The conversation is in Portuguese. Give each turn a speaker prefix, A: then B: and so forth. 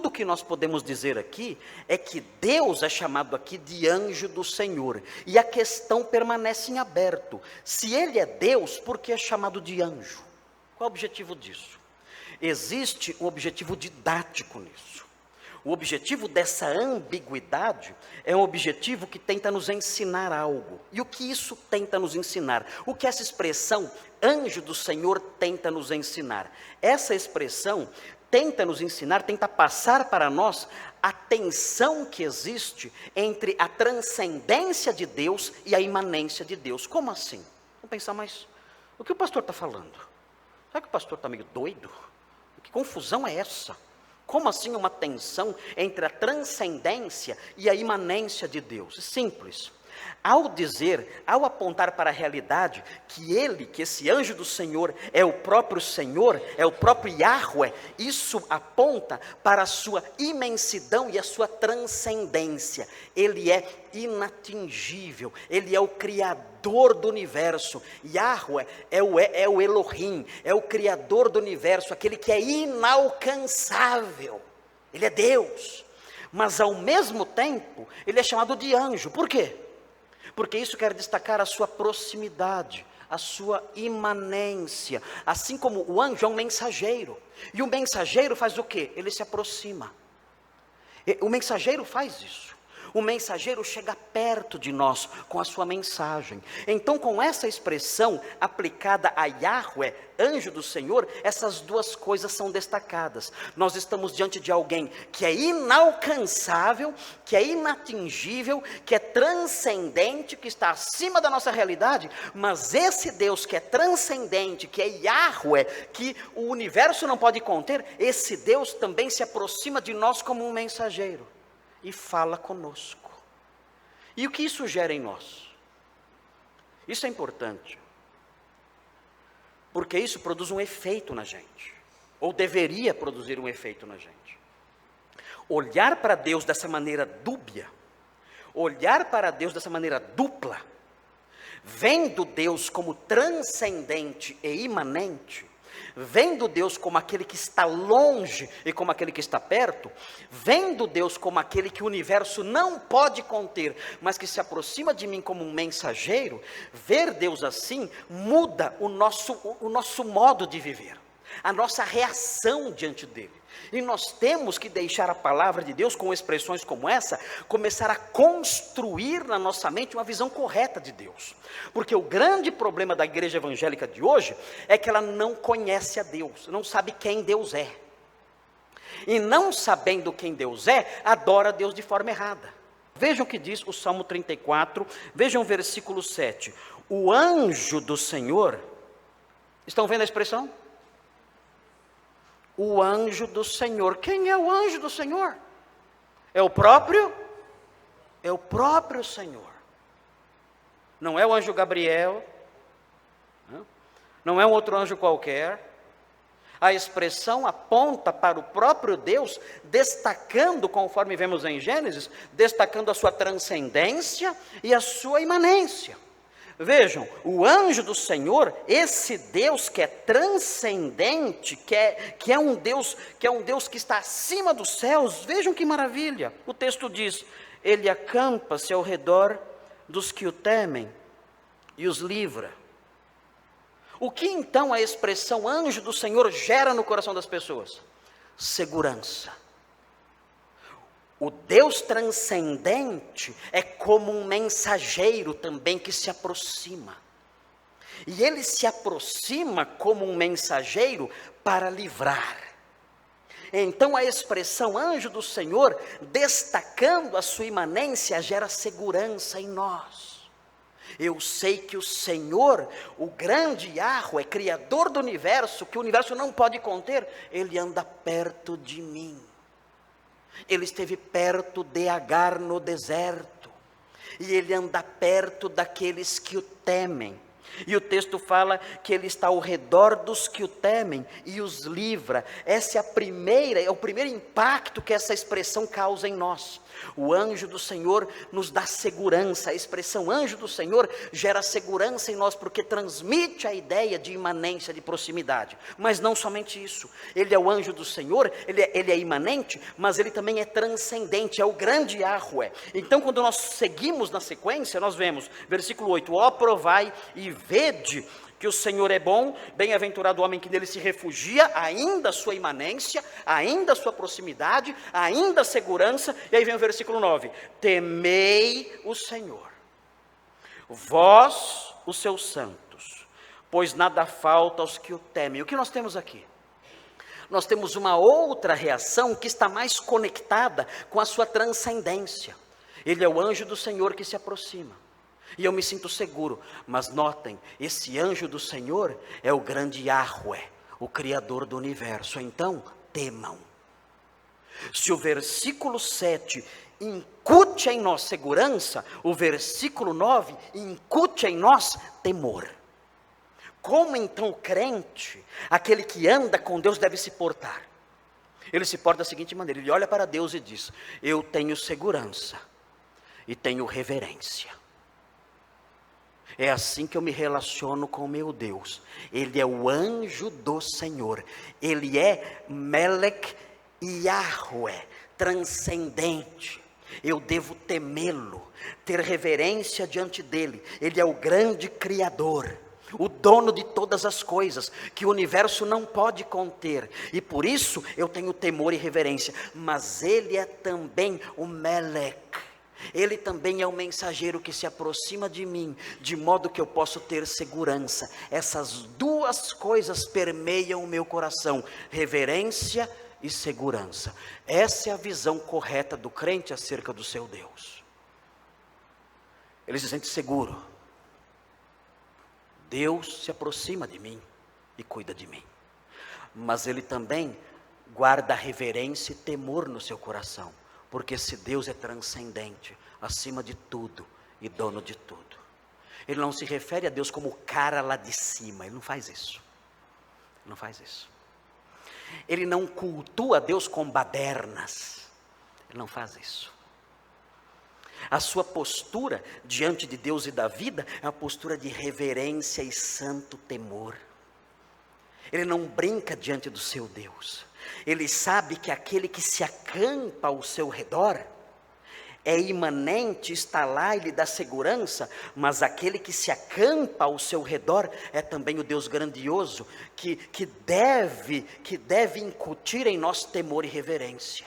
A: tudo que nós podemos dizer aqui é que Deus é chamado aqui de anjo do Senhor. E a questão permanece em aberto. Se Ele é Deus, por que é chamado de anjo? Qual o objetivo disso? Existe um objetivo didático nisso. O objetivo dessa ambiguidade é um objetivo que tenta nos ensinar algo. E o que isso tenta nos ensinar? O que essa expressão, anjo do Senhor, tenta nos ensinar? Essa expressão tenta nos ensinar, tenta passar para nós a tensão que existe entre a transcendência de Deus e a imanência de Deus. Como assim? Vamos pensar mais. O que o pastor está falando? Será que o pastor está meio doido? Que confusão é essa? Como assim uma tensão entre a transcendência e a imanência de Deus? Simples. Ao apontar para a realidade que esse anjo do Senhor é o próprio Senhor, é o próprio Yahweh, isso aponta para a sua imensidão e a sua transcendência. Ele é inatingível, Ele é o Criador do universo. Yahweh é o Elohim, é o Criador do universo, aquele que é inalcançável. Ele é Deus, mas ao mesmo tempo, Ele é chamado de anjo. Por quê? Porque isso quer destacar a sua proximidade, a sua imanência. Assim como o anjo é um mensageiro. E o mensageiro faz o quê? Ele se aproxima. O mensageiro faz isso. O mensageiro chega perto de nós com a sua mensagem. Então, com essa expressão aplicada a Yahweh, anjo do Senhor, essas duas coisas são destacadas. Nós estamos diante de alguém que é inalcançável, que é inatingível, que é transcendente, que está acima da nossa realidade, mas esse Deus que é transcendente, que é Yahweh, que o universo não pode conter, esse Deus também se aproxima de nós como um mensageiro e fala conosco. E o que isso gera em nós? Isso é importante, porque isso produz um efeito na gente, ou deveria produzir um efeito na gente. Olhar para Deus dessa maneira dúbia, olhar para Deus dessa maneira dupla, vendo Deus como transcendente e imanente, vendo Deus como aquele que está longe e como aquele que está perto, vendo Deus como aquele que o universo não pode conter, mas que se aproxima de mim como um mensageiro, ver Deus assim muda o nosso modo de viver, a nossa reação diante dele. E nós temos que deixar a palavra de Deus, com expressões como essa, começar a construir na nossa mente uma visão correta de Deus. Porque o grande problema da igreja evangélica de hoje é que ela não conhece a Deus, não sabe quem Deus é. E não sabendo quem Deus é, adora a Deus de forma errada. Vejam o que diz o Salmo 34, vejam o versículo 7. O anjo do Senhor, estão vendo a expressão? O anjo do Senhor. Quem é o anjo do Senhor? É o próprio Senhor. Não é o anjo Gabriel, não é um outro anjo qualquer. A expressão aponta para o próprio Deus, destacando, conforme vemos em Gênesis, destacando a sua transcendência e a sua imanência. Vejam, o anjo do Senhor, esse Deus que é transcendente, que é um Deus que está acima dos céus, vejam que maravilha. O texto diz: ele acampa-se ao redor dos que o temem e os livra. O que então a expressão anjo do Senhor gera no coração das pessoas? Segurança. O Deus transcendente é como um mensageiro também que se aproxima. E ele se aproxima como um mensageiro para livrar. Então a expressão anjo do Senhor, destacando a sua imanência, gera segurança em nós. Eu sei que o Senhor, o grande Yahweh, criador do universo, que o universo não pode conter, ele anda perto de mim. Ele esteve perto de Agar no deserto, e ele anda perto daqueles que o temem. E o texto fala que ele está ao redor dos que o temem e os livra. Essa é o primeiro impacto que essa expressão causa em nós. O anjo do Senhor nos dá segurança. A expressão anjo do Senhor gera segurança em nós, porque transmite a ideia de imanência, de proximidade. Mas não somente isso. Ele é o anjo do Senhor, ele é imanente, mas ele também é transcendente, é o grande Yahweh. Então, quando nós seguimos na sequência, nós vemos, versículo 8, ó, provai e vede que o Senhor é bom, bem-aventurado o homem que nele se refugia, ainda a sua imanência, ainda a sua proximidade, ainda a segurança. E aí vem o versículo 9, temei o Senhor, vós os seus santos, pois nada falta aos que o temem. O que nós temos aqui? Nós temos uma outra reação que está mais conectada com a sua transcendência. Ele é o anjo do Senhor que se aproxima. E eu me sinto seguro, mas notem, esse anjo do Senhor é o grande Yahweh, o Criador do universo. Então, temam. Se o versículo 7 incute em nós segurança, o versículo 9 incute em nós temor. Como então o crente, aquele que anda com Deus, deve se portar? Ele se porta da seguinte maneira, ele olha para Deus e diz, eu tenho segurança e tenho reverência. É assim que eu me relaciono com meu Deus. Ele é o anjo do Senhor. Ele é Melech Yahweh, transcendente. Eu devo temê-lo, ter reverência diante dele. Ele é o grande Criador, o dono de todas as coisas, que o universo não pode conter. E por isso eu tenho temor e reverência. Mas ele é também o Melech. Ele também é o mensageiro que se aproxima de mim, de modo que eu posso ter segurança. Essas duas coisas permeiam o meu coração, reverência e segurança. Essa é a visão correta do crente acerca do seu Deus. Ele se sente seguro. Deus se aproxima de mim e cuida de mim. Mas ele também guarda reverência e temor no seu coração. Porque esse Deus é transcendente, acima de tudo e dono de tudo. Ele não se refere a Deus como o cara lá de cima, ele não faz isso. Ele não faz isso. Ele não cultua Deus com badernas, ele não faz isso. A sua postura diante de Deus e da vida é uma postura de reverência e santo temor. Ele não brinca diante do seu Deus. Ele sabe que aquele que se acampa ao seu redor é imanente, está lá e lhe dá segurança, mas aquele que se acampa ao seu redor é também o Deus grandioso, que deve incutir em nós temor e reverência.